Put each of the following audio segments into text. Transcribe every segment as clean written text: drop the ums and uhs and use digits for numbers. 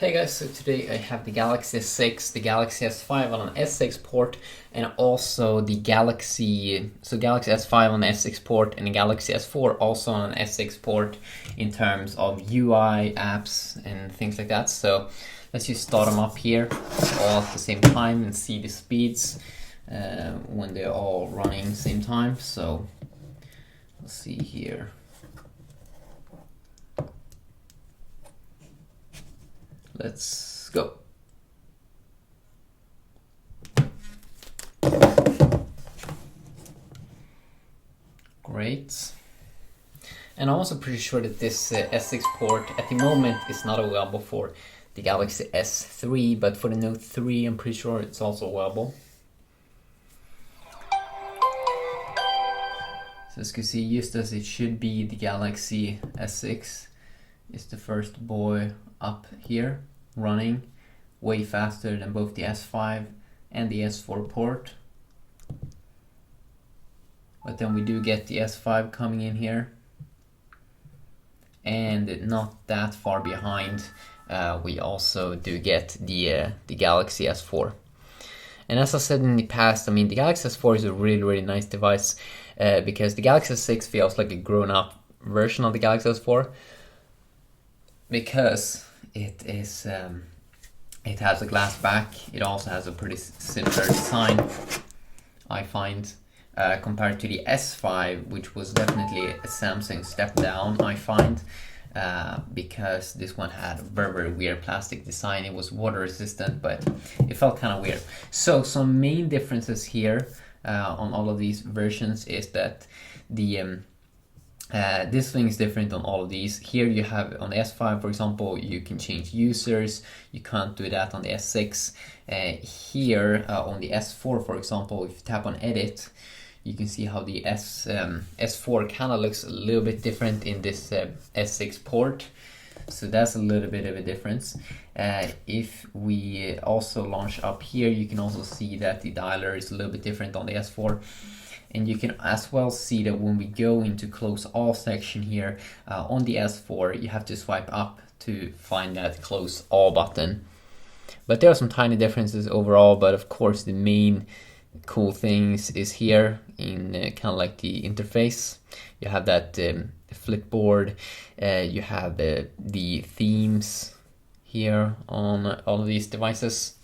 Hey guys, so today I have the Galaxy S6, the Galaxy S5 on an S6 port, and also the Galaxy S5 on an S6 port and the Galaxy S4 also on an S6 port in terms of UI, apps, and things like that. So let's just start them up here all at the same time and see the speeds when they're all running at the same time. So let's see here. Let's go. Great. And I'm also pretty sure that this S6 port at the moment is not available for the Galaxy S3, but for the Note 3 I'm pretty sure it's also available. So as you can see, just as it should be, the Galaxy S6 is the first boy up here, running way faster than both the S5 and the S4 port. But then we do get the S5 coming in here, and not that far behind we also do get the Galaxy S4. And as I said in the past, I mean, the Galaxy S4 is a really nice device because the Galaxy S6 feels like a grown-up version of the Galaxy S4, because it is it has a glass back. It also has a pretty similar design, I find, compared to the S5, which was definitely a Samsung step down, I find, because this one had a very weird plastic design. It was water resistant, but it felt kind of weird. So some main differences here on all of these versions is that the this thing is different on all of these. Here you have on the S5, for example, you can change users. You can't do that on the S6. Here on the S4, for example, if you tap on edit, you can see how the S4 kind of looks a little bit different in this S6 port. So that's a little bit of a difference. If we also launch up here, you can also see that the dialer is a little bit different on the S4. And you can as well see that when we go into close all section here on the S4, you have to swipe up to find that close all button. But there are some tiny differences overall, but of course the main cool things is here in kind of like the interface. You have that flipboard, you have the themes here on all of these devices,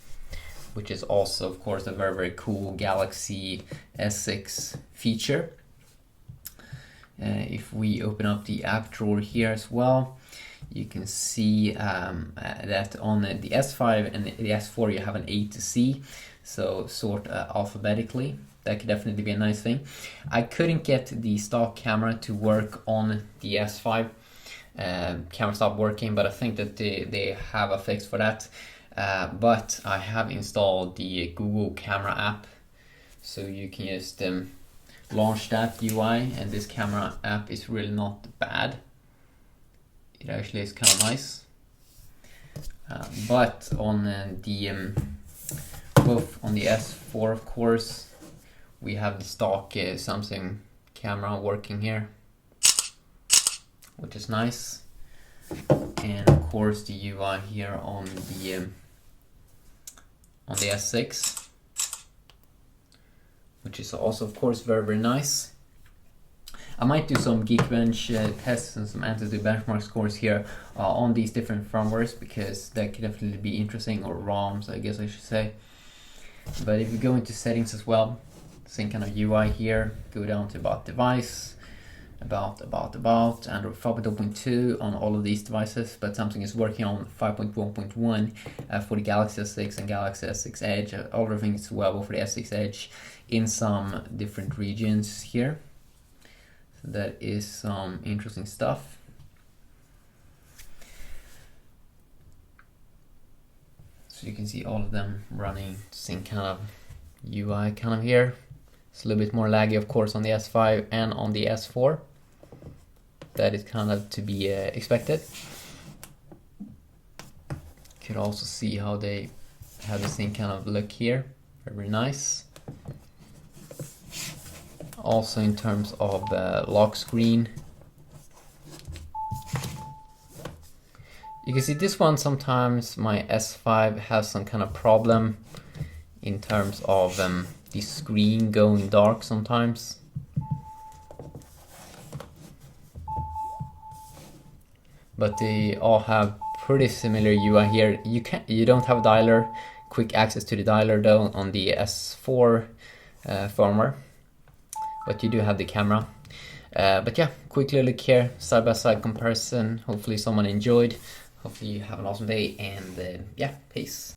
which is also, of course, a very cool Galaxy S6 feature. If we open up the app drawer here as well, you can see that on the S5 and the S4 you have an A to C, so sort alphabetically. That could definitely be a nice thing. I couldn't get the stock camera to work on the S5. Camera stopped working, but I think that they have a fix for that. But I have installed the Google Camera app, so you can just launch that UI, and this camera app is really not bad. It actually is kind of nice. But on the both on the S4, of course, we have the stock Samsung camera working here, which is nice. And of course the UI here on the S6, which is also of course very nice. I might do some Geekbench tests and some Antutu benchmark scores here on these different firmwares, because that could definitely be interesting, or ROMs I guess I should say. But if you go into settings as well, same kind of UI here, go down to about device, about Android 5.0.2 on all of these devices, but Samsung is working on 5.1.1 for the Galaxy S6 and Galaxy S6 Edge. All of things available for the S6 Edge in some different regions here. So that is some interesting stuff. So you can see all of them running same kind of UI kind of here. It's a little bit more laggy, of course, on the S5 and on the S4. That is kind of to be expected. You can also see how they have the same kind of look here. Very nice. Also in terms of lock screen, you can see this one, sometimes my S5 has some kind of problem in terms of the screen going dark sometimes. But they all have pretty similar UI here. You don't have a dialer, quick access to the dialer though on the S4 firmware, but you do have the camera. But yeah, quickly look here, side-by-side comparison. Hopefully someone enjoyed. Hopefully you have an awesome day, and yeah, peace.